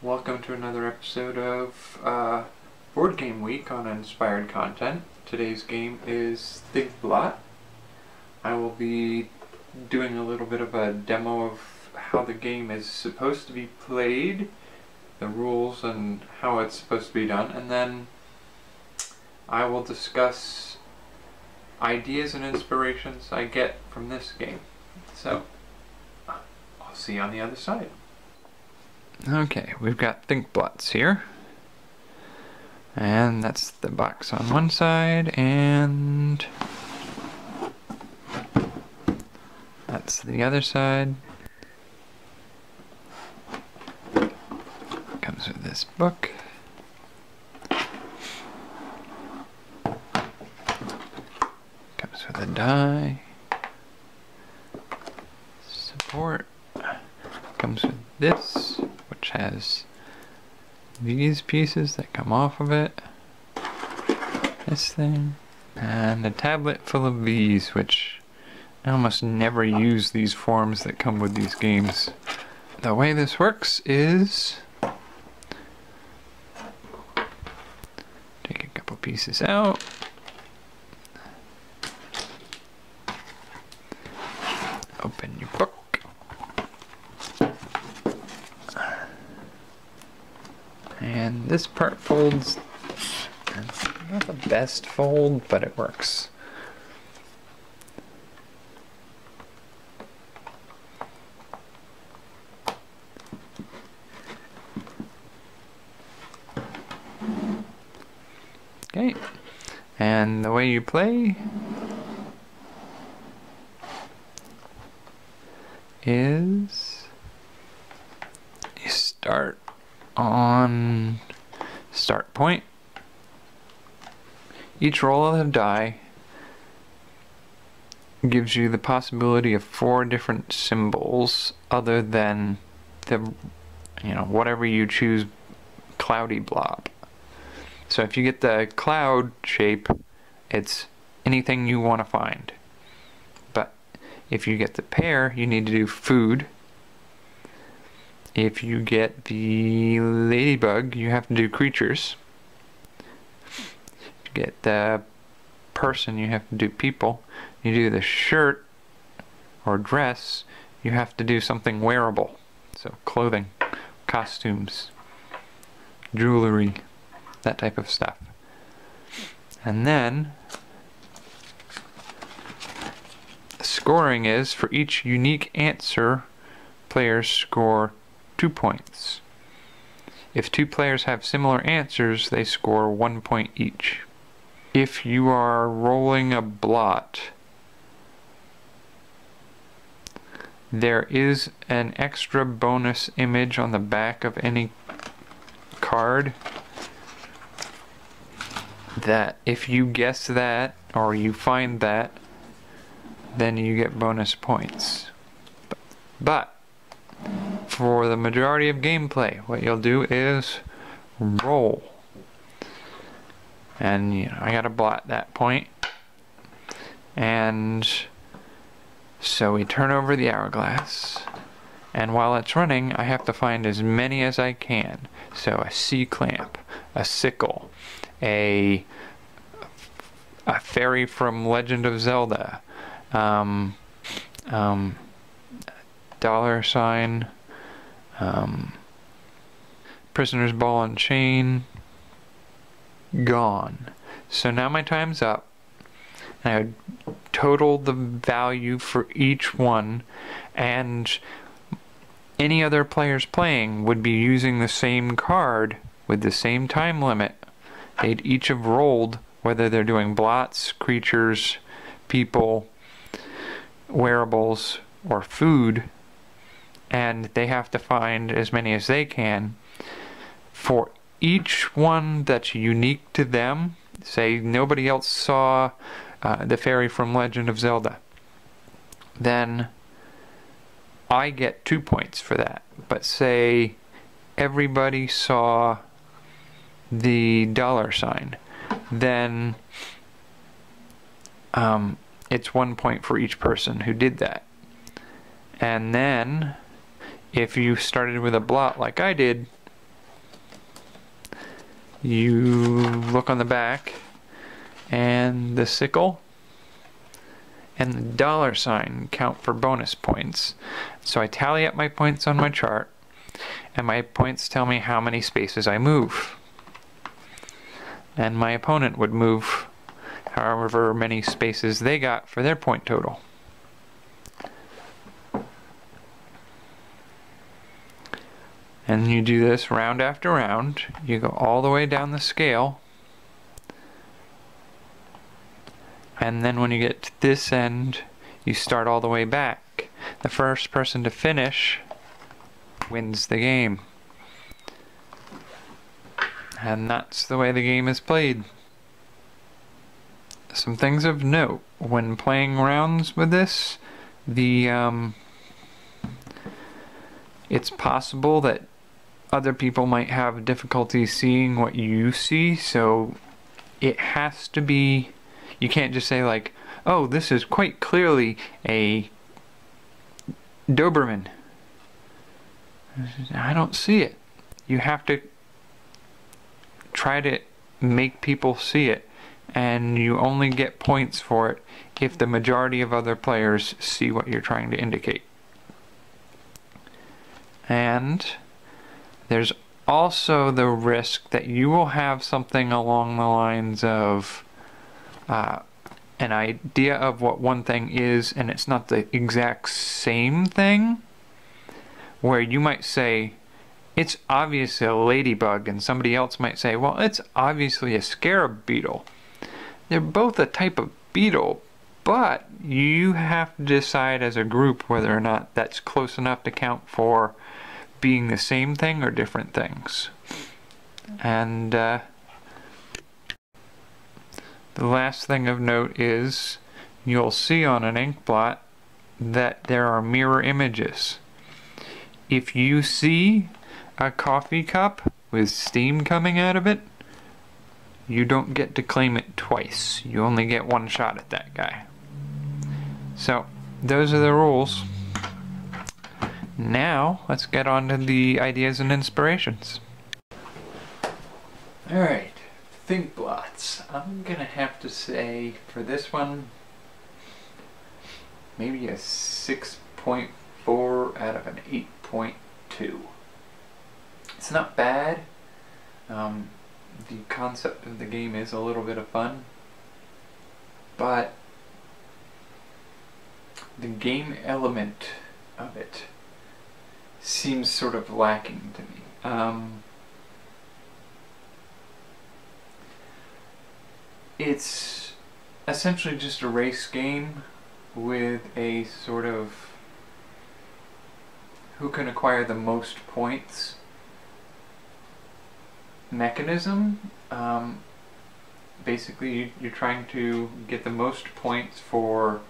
Welcome to another episode of Board Game Week on Inspired Content. Today's game is Thinkblot. I will be doing a little bit of a demo of how the game is supposed to be played, the rules and how it's supposed to be done, and then I will discuss ideas and inspirations I get from this game. So, I'll see you on the other side. Okay, we've got Thinkblots here. And that's the box on one side, and that's the other side. Comes with this book. Comes with a die. Support. Comes with this, which has these pieces that come off of it. This thing. And a tablet full of these, which I almost never use these forms that come with these games. The way this works is take a couple pieces out. Open your book. And this part folds. It's not the best fold, but it works. Okay, and the way you play is you start on start point. Each roll of the die gives you the possibility of 4 different symbols other than the, whatever you choose, cloudy blob. So if you get the cloud shape, it's anything you want to find. But if you get the pear, you need to do food. If you get the ladybug, you have to do creatures. If you get the person, you have to do people. You do the shirt or dress, you have to do something wearable. So clothing, costumes, jewelry, that type of stuff. And then scoring is for each unique answer, players score 2 points. If 2 players have similar answers, they score 1 point each. If you are rolling a blot, there is an extra bonus image on the back of any card that if you guess that or you find that, then you get bonus points. But for the majority of gameplay, what you'll do is roll. And I got a blot at that point. And so we turn over the hourglass. And while it's running, I have to find as many as I can. So a C-clamp, a sickle, a fairy from Legend of Zelda, dollar sign, prisoner's ball and chain, gone. So now my time's up, and I total the value for each one, and any other players playing would be using the same card with the same time limit. They'd each have rolled, whether they're doing blots, creatures, people, wearables, or food, and they have to find as many as they can. For each one that's unique to them, say nobody else saw the fairy from Legend of Zelda, then I get 2 points for that. But say everybody saw the dollar sign, then it's 1 point for each person who did that. And then if you started with a blot like I did, you look on the back, and the sickle and the $ count for bonus points. So I tally up my points on my chart, and my points tell me how many spaces I move. And my opponent would move however many spaces they got for their point total. And you do this round after round. You go all the way down the scale. And then when you get to this end, you start all the way back. The first person to finish wins the game. And that's the way the game is played. Some things of note when playing rounds with this, it's possible that other people might have difficulty seeing what you see, so it has to be, you can't just say like, oh, this is quite clearly a Doberman. I don't see it. You have to try to make people see it, and you only get points for it if the majority of other players see what you're trying to indicate. And there's also the risk that you will have something along the lines of an idea of what one thing is, and it's not the exact same thing, where you might say, it's obviously a ladybug, and somebody else might say, well, it's obviously a scarab beetle. They're both a type of beetle, but you have to decide as a group whether or not that's close enough to count for being the same thing or different things. And the last thing of note is you'll see on an ink blot that there are mirror images. If you see a coffee cup with steam coming out of it, you don't get to claim it twice. You only get one shot at that guy. So, those are the rules. Now, let's get on to the ideas and inspirations. Alright, Thinkblots. I'm gonna have to say, for this one, maybe a 6.4 out of an 8.2. It's not bad. The concept of the game is a little bit of fun, but the game element of it seems sort of lacking to me. It's essentially just a race game with a sort of who can acquire the most points mechanism. Basically, you're trying to get the most points for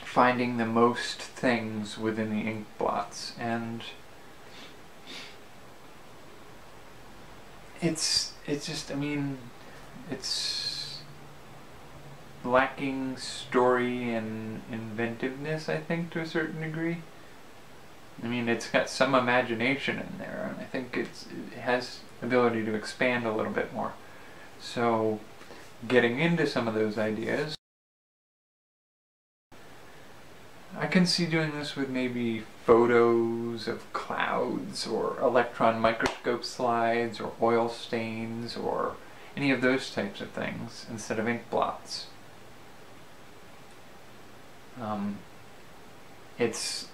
finding the most things within the ink blots, and it's just, I mean, it's lacking story and inventiveness, I think, to a certain degree. I mean, it's got some imagination in there, and I think it has ability to expand a little bit more. So, getting into some of those ideas, I can see doing this with maybe photos of clouds, or electron microscope slides, or oil stains, or any of those types of things, instead of ink blots. It's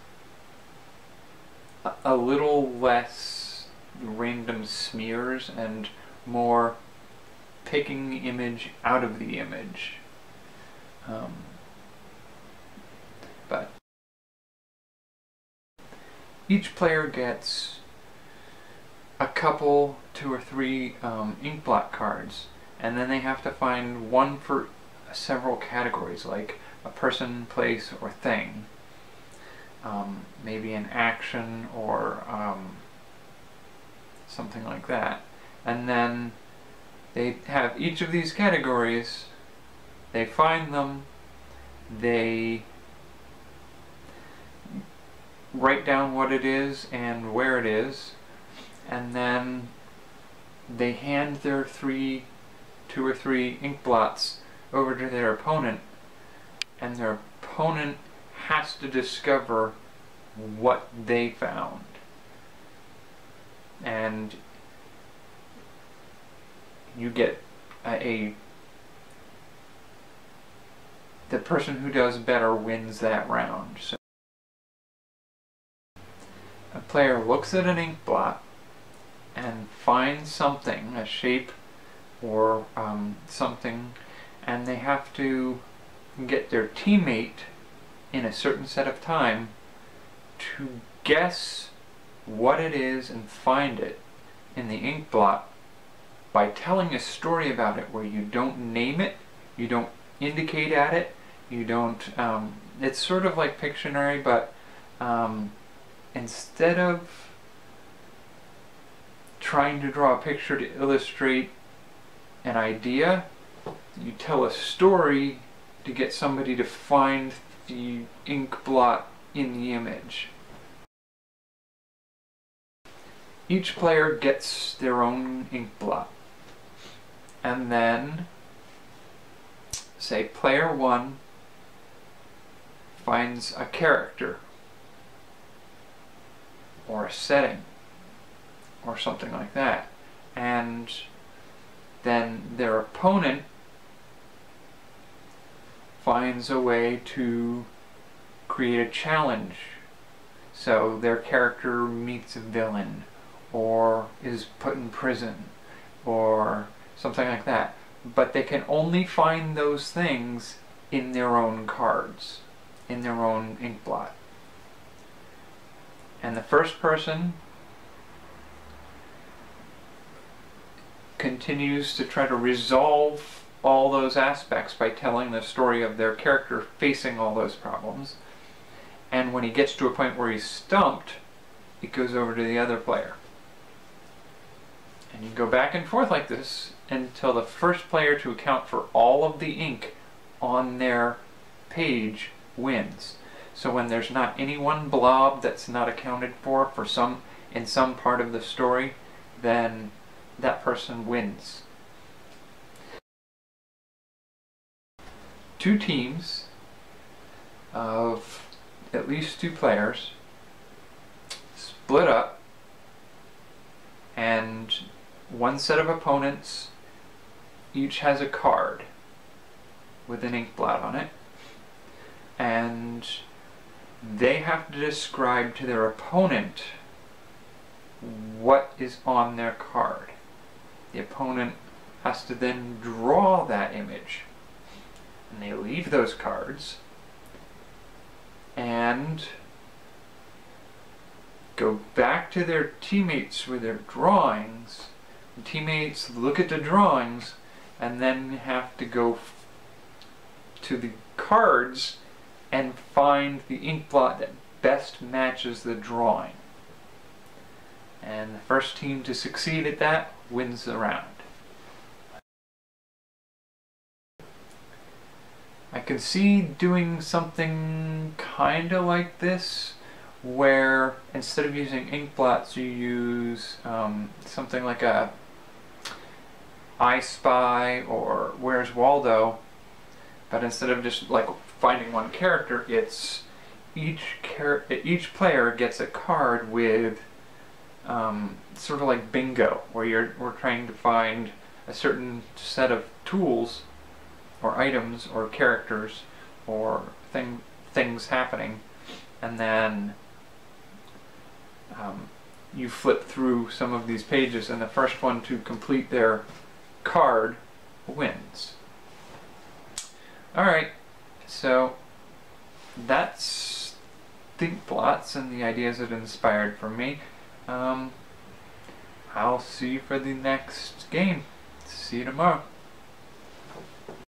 a little less random smears and more picking the image out of the image. But each player gets a couple, 2 or 3 ink blot cards, and then they have to find one for several categories, like a person, place, or thing. Maybe an action or something like that. And then they have each of these categories, they find them, they write down what it is and where it is, and then they hand their two or three ink blots over to their opponent, and their opponent has to discover what they found. And you get the person who does better wins that round. So a player looks at an ink blot and finds something, a shape or something, and they have to get their teammate in a certain set of time to guess what it is and find it in the ink blot by telling a story about it where you don't name it, you don't indicate at it, you don't, it's sort of like Pictionary, but instead of trying to draw a picture to illustrate an idea, you tell a story to get somebody to find the ink blot in the image. Each player gets their own ink blot, and then say player 1 finds a character or a setting or something like that, and then their opponent finds a way to create a challenge. So their character meets a villain or is put in prison or something like that. But they can only find those things in their own cards, in their own ink blot. And the first person continues to try to resolve all those aspects by telling the story of their character facing all those problems. And when he gets to a point where he's stumped, it goes over to the other player. And you go back and forth like this until the first player to account for all of the ink on their page wins. So when there's not any one blob that's not accounted for in some part of the story, then that person wins. Two teams of at least 2 players split up, and one set of opponents each has a card with an ink blot on it, and they have to describe to their opponent what is on their card. The opponent has to then draw that image, and they leave those cards and go back to their teammates with their drawings. The teammates look at the drawings and then have to go to the cards and find the ink blot that best matches the drawing. And the first team to succeed at that wins the round. I can see doing something kinda like this, where instead of using ink blots you use something like a I Spy or Where's Waldo, but instead of just like finding one character, it's each player gets a card with sort of like bingo, where we're trying to find a certain set of tools or items or characters or things happening, and then you flip through some of these pages, and the first one to complete their card wins. Alright, so that's Thinkblots and the ideas it inspired for me. I'll see you for the next game. See you tomorrow.